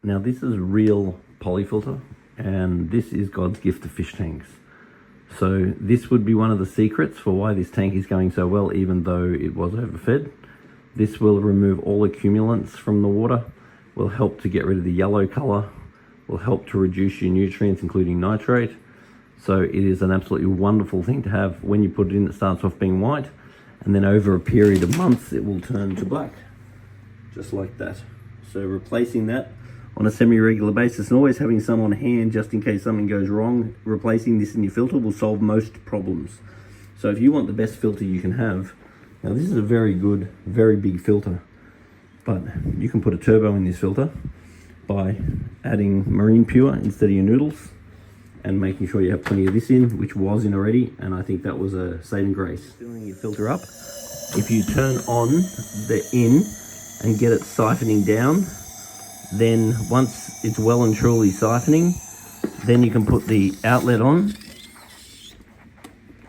Now this is real polyfilter, and this is God's gift to fish tanks. So this would be one of the secrets for why this tank is going so well, even though it was overfed. This will remove all accumulants from the water, will help to get rid of the yellow color, will help to reduce your nutrients, including nitrate. So it is an absolutely wonderful thing to have. When you put it in, it starts off being white, and then over a period of months, it will turn to black, just like that. So replacing that on a semi-regular basis, and always having some on hand just in case something goes wrong, replacing this in your filter will solve most problems. So if you want the best filter you can have, now this is a very good, very big filter, but you can put a turbo in this filter by adding marine pure instead of your noodles and making sure you have plenty of this in, which was in already, and I think that was a saving grace. Filling your filter up, if you turn on the in and get it siphoning down, then once it's well and truly siphoning, then you can put the outlet on,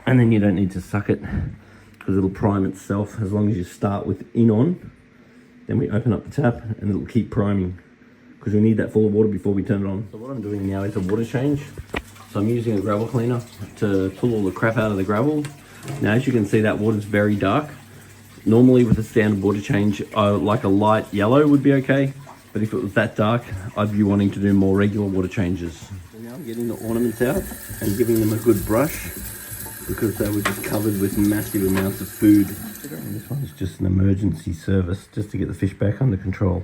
and then you don't need to suck it because it'll prime itself as long as you start with in on. Then we open up the tap and it'll keep priming because we need that full of water before we turn it on. So what I'm doing now is a water change. So I'm using a gravel cleaner to pull all the crap out of the gravel. Now as you can see, that water's very dark. Normally with a standard water change, like a light yellow would be okay. But if it was that dark, I'd be wanting to do more regular water changes. So now I'm getting the ornaments out and giving them a good brush because they were just covered with massive amounts of food. And this one's just an emergency service just to get the fish back under control.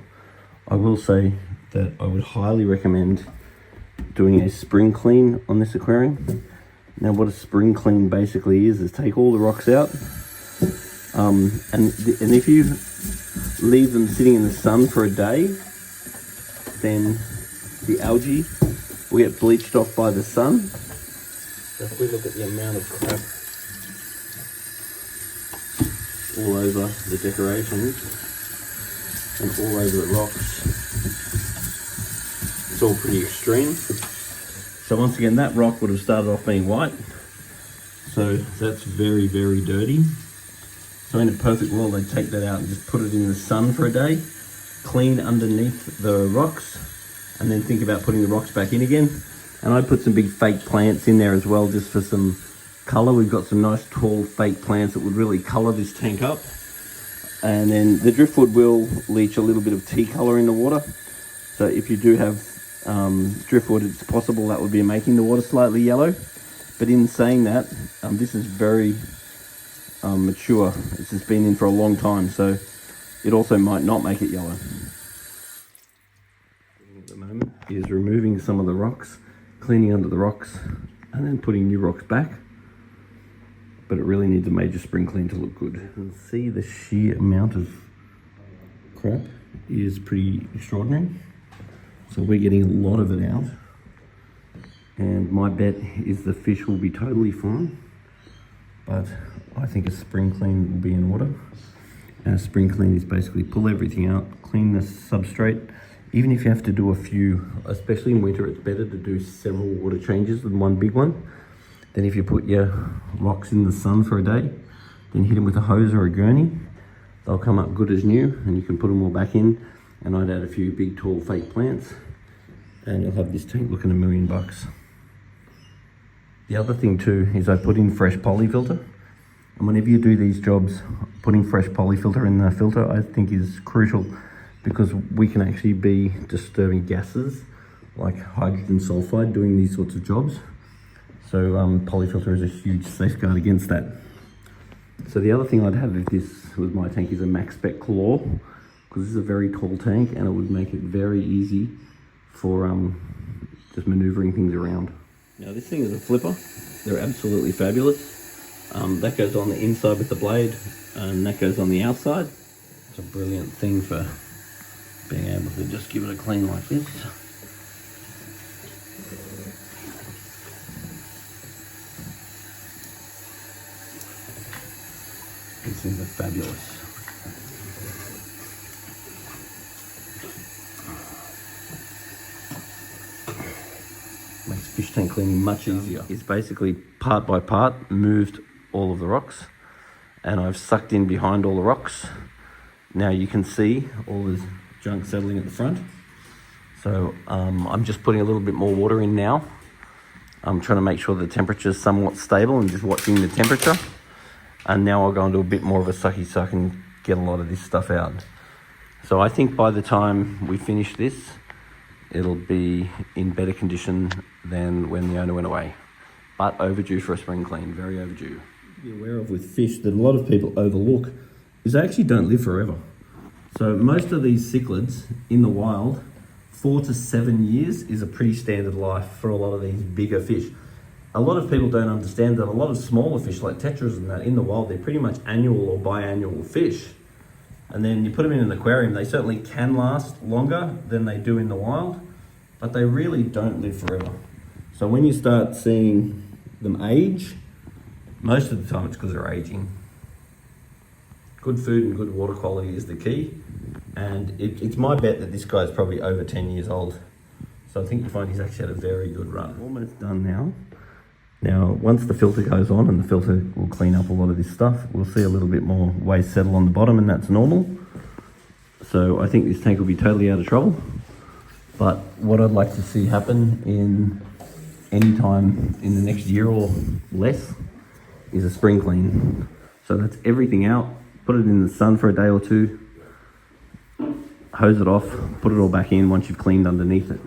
I will say that I would highly recommend doing a spring clean on this aquarium. Now what a spring clean basically is take all the rocks out, and if you leave them sitting in the sun for a day, then the algae will get bleached off by the sun. So if we look at the amount of crap all over the decorations and all over the rocks, it's all pretty extreme. So once again, that rock would have started off being white. So that's very, very dirty. So in a perfect world, they'd take that out and just put it in the sun for a day, clean underneath the rocks, and then think about putting the rocks back in again. And I put some big fake plants in there as well, just for some color. We've got some nice tall fake plants that would really color this tank up. And then the driftwood will leach a little bit of tea color in the water. So if you do have driftwood, it's possible that would be making the water slightly yellow. But in saying that, this is very mature. It's just been in for a long time, so it also might not make it yellow. At the moment is removing some of the rocks, cleaning under the rocks, and then putting new rocks back. But it really needs a major spring clean to look good. You can see the sheer amount of crap is pretty extraordinary. So we're getting a lot of it out. And my bet is the fish will be totally fine. But I think a spring clean will be in order. And a spring clean is basically pull everything out, clean the substrate. Even if you have to do a few, especially in winter, it's better to do several water changes than one big one. Then if you put your rocks in the sun for a day, then hit them with a hose or a gurney, they'll come up good as new and you can put them all back in. And I'd add a few big tall fake plants and you'll have this tank looking $1 million. The other thing too is I put in fresh poly filter. And whenever you do these jobs, putting fresh poly filter in the filter I think is crucial, because we can actually be disturbing gases like hydrogen sulfide doing these sorts of jobs. So polyfilter is a huge safeguard against that. So the other thing I'd have if this was my tank is a max spec claw, because this is a very tall tank and it would make it very easy for just maneuvering things around. Now this thing is a flipper. They're absolutely fabulous. That goes on the inside with the blade and that goes on the outside. It's a brilliant thing for being able to just give it a clean like this. These things are fabulous. Makes fish tank cleaning much easier. It's basically part by part moved all of the rocks and I've sucked in behind all the rocks. Now you can see all this junk settling at the front. So I'm just putting a little bit more water in now. I'm trying to make sure the temperature is somewhat stable and just watching the temperature. And now I'll go into a bit more of a sucky so I can get a lot of this stuff out. So I think by the time we finish this, it'll be in better condition than when the owner went away. But overdue for a spring clean, very overdue. Be aware of with fish that a lot of people overlook is they actually don't live forever. So most of these cichlids in the wild, 4 to 7 years is a pretty standard life for a lot of these bigger fish. A lot of people don't understand that a lot of smaller fish like tetras and that in the wild, they're pretty much annual or biannual fish. And then you put them in an aquarium, they certainly can last longer than they do in the wild, but they really don't live forever. So when you start seeing them age, most of the time it's because they're aging. Good food and good water quality is the key. And it's my bet that this guy's probably over 10 years old. So I think you find he's actually had a very good run. Almost done now. Now, once the filter goes on and the filter will clean up a lot of this stuff, we'll see a little bit more waste settle on the bottom, and that's normal. So I think this tank will be totally out of trouble. But what I'd like to see happen in any time in the next year or less is a spring clean. So that's everything out, put it in the sun for a day or two, hose it off, put it all back in once you've cleaned underneath it.